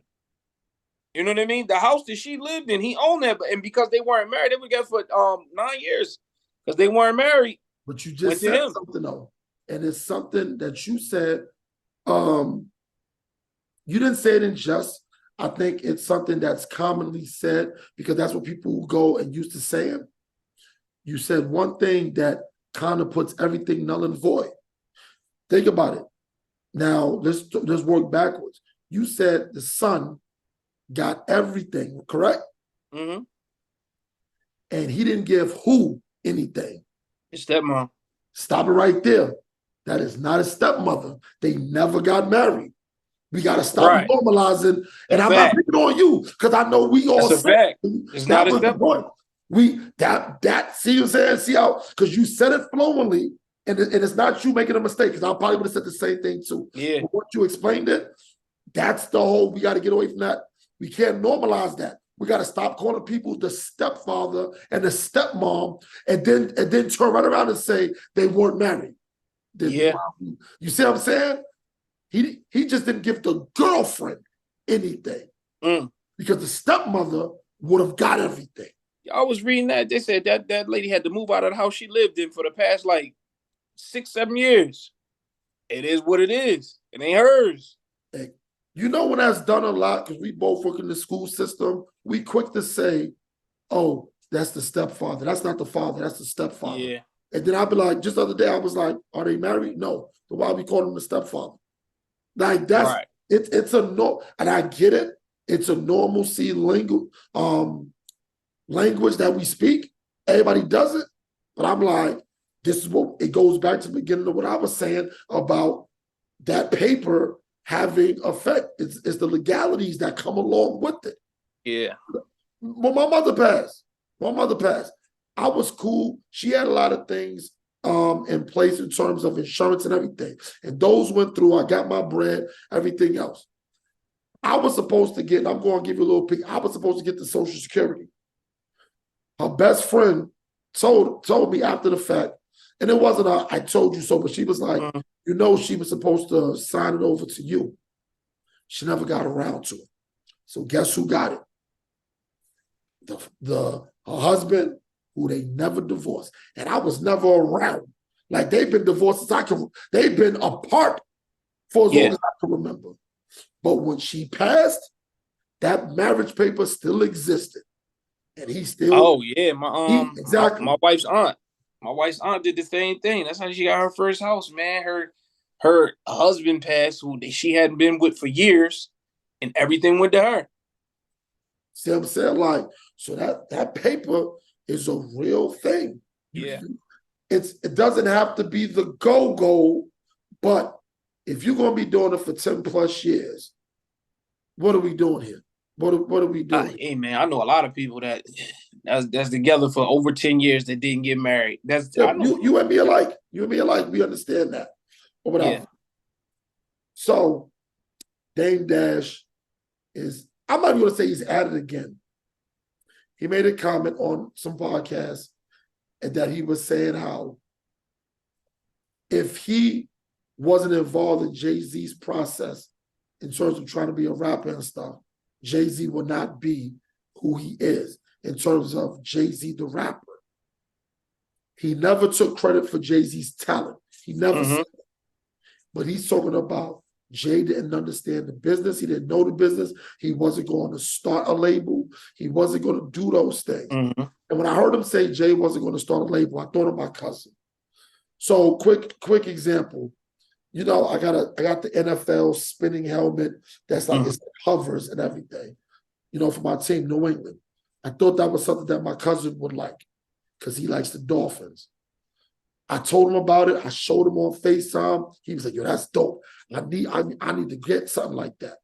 You know what I mean? The house that she lived in, he owned that, and because they weren't married, they were together for 9 years because they weren't married. But you just said something though, and it's something that you said. You didn't say it in jest. I think it's something that's commonly said because that's what people go and used to saying. You said one thing that kind of puts everything null and void. Think about it. Now let's work backwards. You said the son got everything, correct? Mm-hmm. And he didn't give who anything? His stepmom. Stop it right there. That is not a stepmother. They never got married. We got to stop normalizing. And I'm not picking on you because I know we all said it's not a stepmother. See what I'm saying? See how, because you said it fluently, and it's not you making a mistake, because I probably would have said the same thing too. Yeah. But once you explained it, that's the whole, we got to get away from that. We can't normalize that. We got to stop calling people the stepfather and the stepmom, and then turn right around and say they weren't married. You see what I'm saying? He just didn't give the girlfriend anything because the stepmother would have got everything. I was reading that. They said that lady had to move out of the house she lived in for the past like 6-7 years. It is what it is. It ain't hers. Hey, you know when that's done a lot, because we both work in the school system, we quick to say, oh, that's the stepfather. That's not the father. That's the stepfather. Yeah. And then I'd be like, just the other day, I was like, are they married? No. So why we call him the stepfather? Like that's it's a no, and I get it. It's a normalcy language that we speak. Everybody does it, but I'm like, this is what it goes back to the beginning of what I was saying about that paper having effect. It's the legalities that come along with it. Yeah. When my mother passed, I was cool. She had a lot of things in place in terms of insurance and everything. And those went through. I got my bread, everything else. I was supposed to get, and I'm going to give you a little peek, I was supposed to get the Social Security. Her best friend told me after the fact, and it wasn't a, I told you so, but she was like, she was supposed to sign it over to you. She never got around to it. So guess who got it? Her husband, who they never divorced. And I was never around. Like they've been divorced since they've been apart for as long as I can remember. But when she passed, that marriage paper still existed. And he still exactly. My wife's aunt. My wife's aunt did the same thing. That's how she got her first house, man. Her husband passed, who she hadn't been with for years, and everything went to her. See what I'm saying? Like, so that paper is a real thing. Yeah. It doesn't have to be the go, but if you're gonna be doing it for 10 plus years, what are we doing here? What are we doing? Hey man, I know a lot of people that's together for over 10 years that didn't get married. I know. You and me alike. You and me alike. We understand that. Or whatever. Yeah. So Dame Dash is, I'm not going to say he's at it again. He made a comment on some podcasts and that he was saying how if he wasn't involved in Jay-Z's process in terms of trying to be a rapper and stuff, Jay-Z would not be who he is in terms of Jay-Z the rapper. He never took credit for Jay-Z's talent. He never said that. But he's talking about Jay didn't understand the business. He didn't know the business. He wasn't going to start a label. He wasn't going to do those things. And when I heard him say Jay wasn't going to start a label, I thought of my cousin. So quick example. You know, I got the NFL spinning helmet that's like it hovers and everything, you know, for my team, New England. I thought that was something that my cousin would like because he likes the Dolphins. I told him about it. I showed him on FaceTime. He was like, yo, that's dope. I need to get something like that.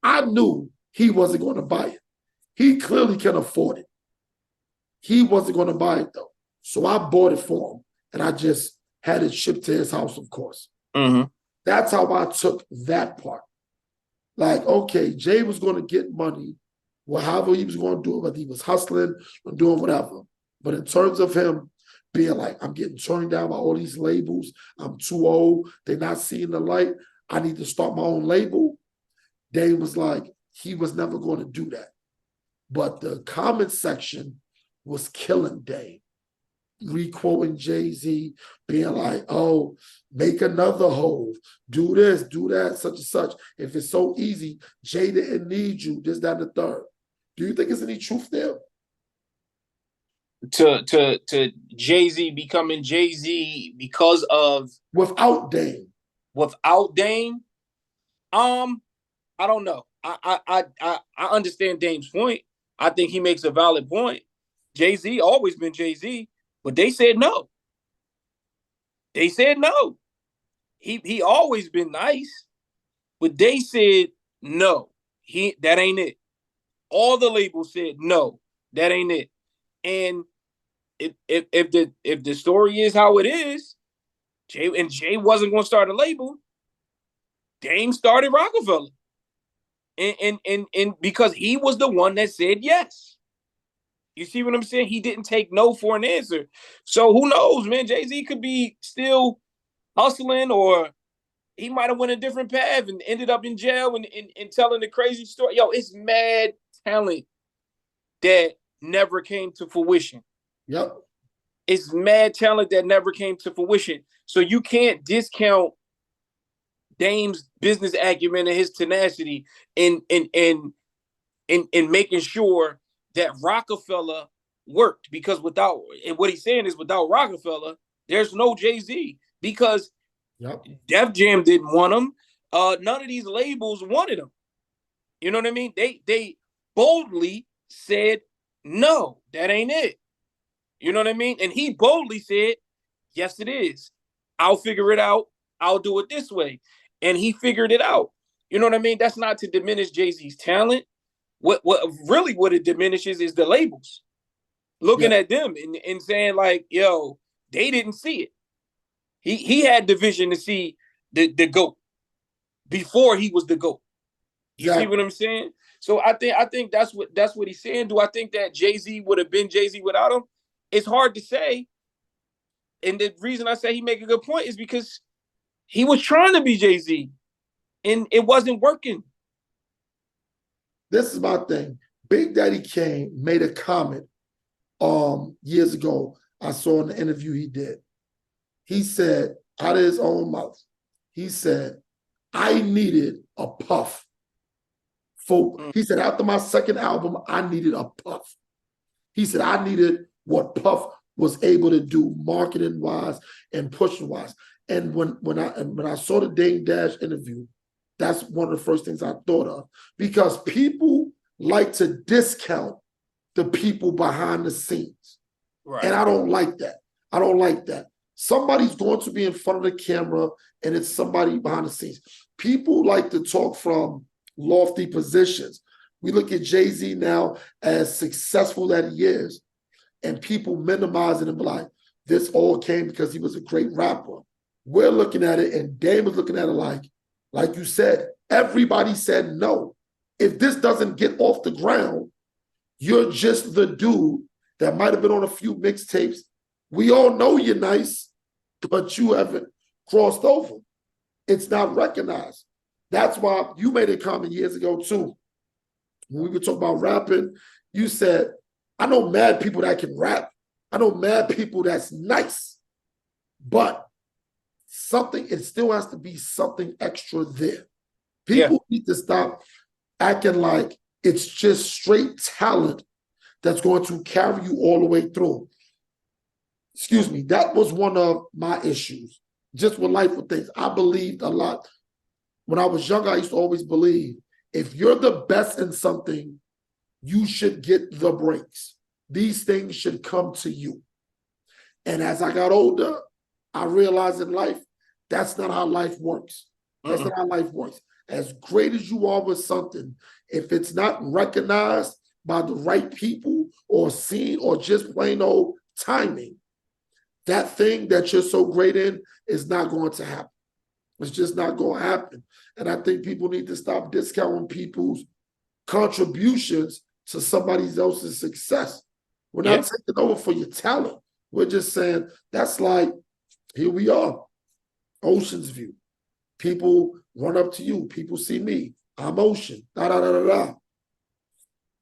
I knew he wasn't going to buy it. He clearly can afford it. He wasn't going to buy it, though. So I bought it for him, and I just had it shipped to his house, of course. That's how I took that part. Like, okay, Jay was going to get money, well, however he was going to do it, whether he was hustling or doing whatever. But in terms of him being like, I'm getting turned down by all these labels, I'm too old, they're not seeing the light, I need to start my own label, Dame was like, he was never going to do that. But the comment section was killing Dame. Re-quoting Jay-Z, being like, oh, make another hole, do this, do that, such and such. If it's so easy, Jay didn't need you, this, that, and the third. Do you think there's any truth there? To Jay-Z becoming Jay-Z because of without Dame. Without Dame? I don't know. I understand Dame's point. I think he makes a valid point. Jay-Z always been Jay-Z. But they said no. They said no. He always been nice, but they said no. That ain't it. All the labels said no. That ain't it. And if the story is how it is, Jay wasn't going to start a label. Dame started Rockefeller, and because he was the one that said yes. You see what I'm saying? He didn't take no for an answer. So who knows, man? Jay-Z could be still hustling, or he might have went a different path and ended up in jail and telling the crazy story. Yo, it's mad talent that never came to fruition. Yep. It's mad talent that never came to fruition. So you can't discount Dame's business acumen and his tenacity in making sure that Rockefeller worked, because without, and what he's saying is without Rockefeller, there's no Jay-Z, because Def Jam didn't want him. None of these labels wanted him. You know what I mean? They boldly said, no, that ain't it. You know what I mean? And he boldly said, yes, it is. I'll figure it out. I'll do it this way. And he figured it out. You know what I mean? That's not to diminish Jay-Z's talent. What it diminishes is the labels. Looking at them and saying like, yo, they didn't see it. He had the vision to see the GOAT before he was the GOAT. You see what I'm saying? So I think that's what he's saying. Do I think that Jay-Z would have been Jay-Z without him? It's hard to say. And the reason I say he make a good point is because he was trying to be Jay-Z and it wasn't working. this is my thing. Big Daddy Kane made a comment years ago. I saw in the interview he did. He said, out of his own mouth, he said, I needed a puff. He said, after my second album, I needed a puff. He said, I needed what Puff was able to do marketing-wise and pushing-wise. And when I saw the Dame Dash interview, that's one of the first things I thought of. Because people like to discount the people behind the scenes. Right. And I don't like that. I don't like that. Somebody's going to be in front of the camera and it's somebody behind the scenes. People like to talk from lofty positions. We look at Jay-Z now as successful that he is, and people minimize it and be like, this all came because he was a great rapper. We're looking at it, and Dame is looking at it like you said, everybody said no. If this doesn't get off the ground, you're just the dude that might have been on a few mixtapes. We all know you're nice, but you haven't crossed over. It's not recognized. That's why you made a comment years ago, too. When we were talking about rapping, you said, I know mad people that can rap. I know mad people that's nice. But it still has to be something extra there. People need to stop acting like it's just straight talent that's going to carry you all the way through. Excuse me, that was one of my issues. Just with life with things. I believed a lot. When I was younger, I used to always believe, if you're the best in something, you should get the breaks. These things should come to you. And as I got older, I realized in life, that's not how life works. That's not how life works. As great as you are with something, if it's not recognized by the right people or seen or just plain old timing, that thing that you're so great in is not going to happen. It's just not going to happen. And I think people need to stop discounting people's contributions to somebody else's success. We're not taking over for your talent. We're just saying, that's like, here we are, Oshin's view. People run up to you. People see me. I'm Oshin. Da, da, da, da, da.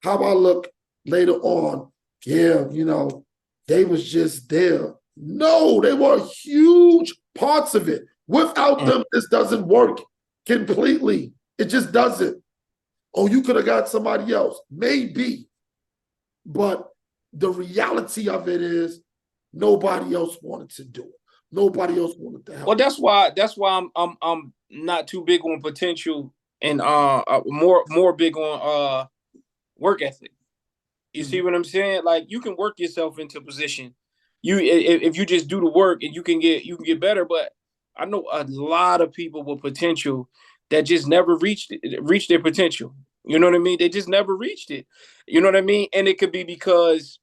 How I look later on, they was just there. No, they were huge parts of it. Without them, this doesn't work completely. It just doesn't. Oh, you could have got somebody else. Maybe. But the reality of it is nobody else wanted to do it. Nobody else wanted to help. Well, that's why I'm not too big on potential and more big on work ethic. You see what I'm saying? Like, you can work yourself into position. If you just do the work and you can get better. But I know a lot of people with potential that just never reached their potential. You know what I mean? They just never reached it. You know what I mean? And it could be because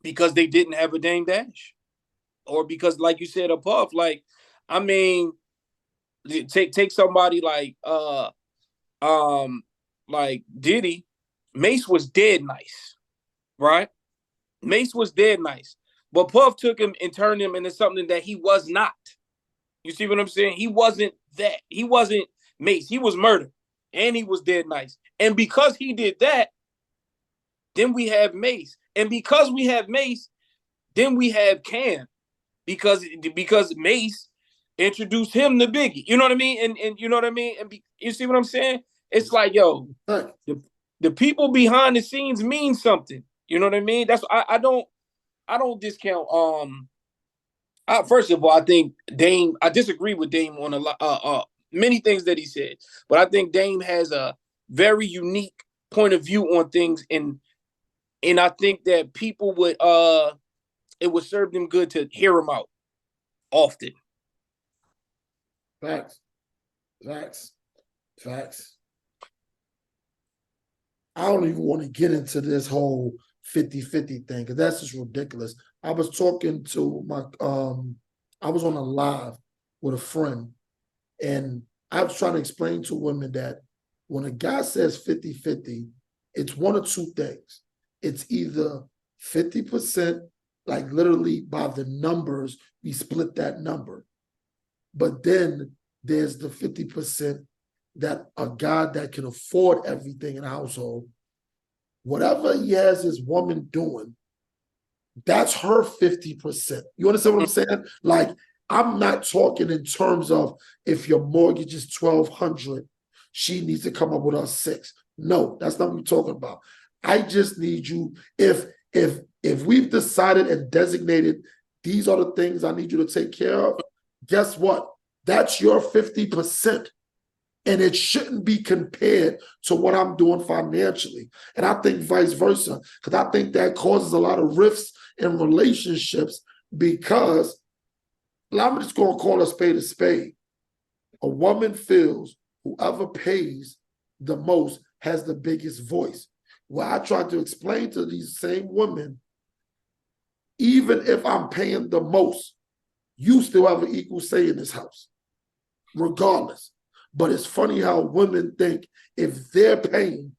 they didn't have a Dame Dash, or because, like you said, a Puff. Like, I mean, take somebody like Diddy. Mace was dead nice, right? Mace was dead nice, but Puff took him and turned him into something that he was not. You see what I'm saying? He wasn't that. He wasn't Mace. He was murder, and he was dead nice. And because he did that, then we have Mace. And because we have Mace, then we have Cam, because Mace introduced him to Biggie. You know what I mean? And you know what I mean? And you see what I'm saying? It's like, yo, the people behind the scenes mean something. You know what I mean? That's I don't discount. First of all, I think Dame. I disagree with Dame on a lot, many things that he said, but I think Dame has a very unique point of view on things, and I think that people would it would serve them good to hear him out often. Facts. I don't even want to get into this whole 50-50 thing, because that's just ridiculous. I was talking to I was on a live with a friend, and I was trying to explain to women that when a guy says 50-50, it's one of two things. It's either 50%, like literally by the numbers, we split that number. But then there's the 50% that a guy that can afford everything in the household, whatever he has his woman doing, that's her 50%. You understand what I'm saying? Like, I'm not talking in terms of if your mortgage is $1,200, she needs to come up with us $6. No, that's not what we're talking about. I just need you, if we've decided and designated these are the things I need you to take care of, guess what? That's your 50%. And it shouldn't be compared to what I'm doing financially. And I think vice versa, because I think that causes a lot of rifts in relationships because, I'm just going to call a spade a spade. A woman feels whoever pays the most has the biggest voice. Well, I try to explain to these same women, even if I'm paying the most, you still have an equal say in this house, regardless. But it's funny how women think if they're paying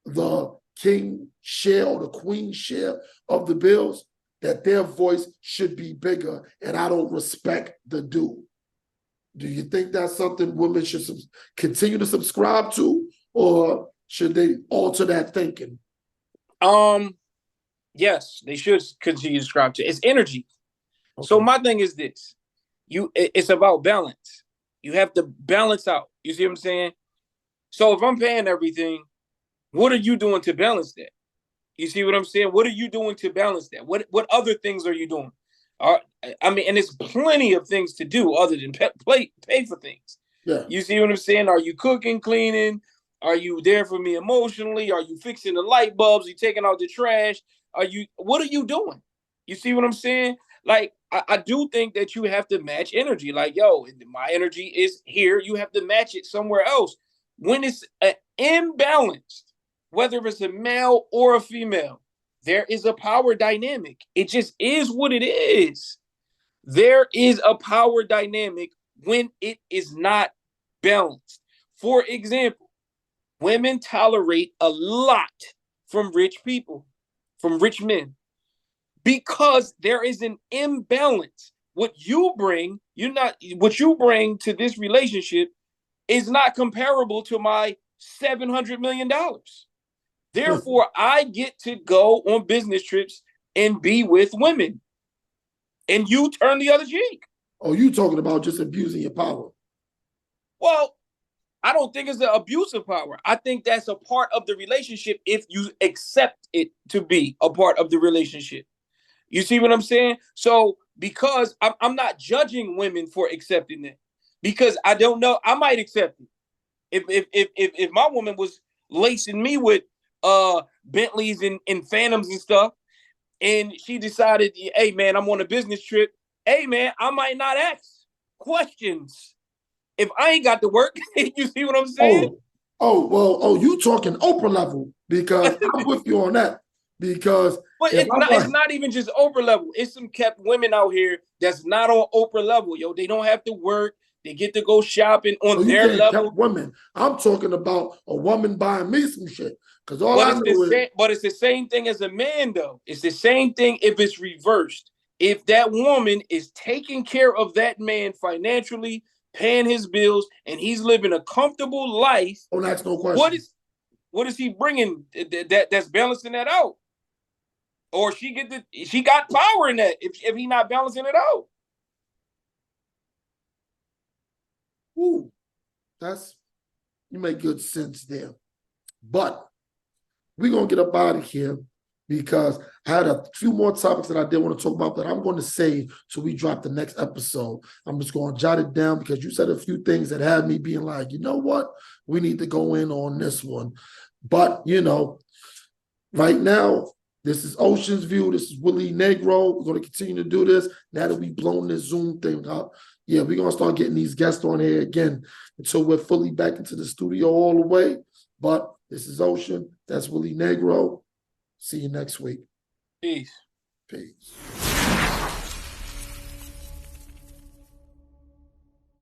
the king share or the queen share of the bills, that their voice should be bigger, and I don't respect the dude. Do you think that's something women should continue to subscribe to, or should they alter that thinking? Yes, they should continue to subscribe to it. It's energy. Okay. So my thing is this: it's about balance. You have to balance out. You see what I'm saying? So if I'm paying everything, what are you doing to balance that? You see what I'm saying? What are you doing to balance that? What other things are you doing? I mean, and there's plenty of things to do other than pay for things. Yeah. You see what I'm saying? Are you cooking, cleaning? Are you there for me emotionally? Are you fixing the light bulbs? Are you taking out the trash? What are you doing? You see what I'm saying? Like, I do think that you have to match energy. Like, yo, my energy is here. You have to match it somewhere else. When it's imbalanced, whether it's a male or a female, there is a power dynamic. It just is what it is. There is a power dynamic when it is not balanced. For example, women tolerate a lot from rich people, from rich men, because there is an imbalance. What you bring to this relationship is not comparable to my $700 million. Therefore, I get to go on business trips and be with women. And you turn the other cheek. Oh, you talking about just abusing your power? Well, I don't think it's an abuse of power. I think that's a part of the relationship if you accept it to be a part of the relationship. You see what I'm saying? So because I'm not judging women for accepting that, because I don't know, I might accept it. If my woman was lacing me with Bentleys and Phantoms and stuff, and she decided, hey man, I'm on a business trip. Hey man, I might not ask questions if I ain't got to work. You see what I'm saying? You talking Oprah level, because I'm with you on that. Because but it's not even just Oprah level. It's some kept women out here that's not on Oprah level, yo. They don't have to work. They get to go shopping on their level. Women. I'm talking about a woman buying me some shit. Because but it's the same thing as a man, though. It's the same thing if it's reversed. If that woman is taking care of that man financially, paying his bills, and he's living a comfortable life, don't ask no question. What is he bringing that's balancing that out? Or she got power in that if he's not balancing it out. Ooh, you make good sense there. But we're going to get up out of here because I had a few more topics that I did want to talk about that I'm going to save till we drop the next episode. I'm just going to jot it down because you said a few things that had me being like, you know what? We need to go in on this one. But, right now, this is Oshin's View. This is Willie Negro. We're going to continue to do this. Now that we've blown this Zoom thing up, we're going to start getting these guests on here again until we're fully back into the studio all the way. But this is Oshin. That's Willie Negro. See you next week. Peace. Peace.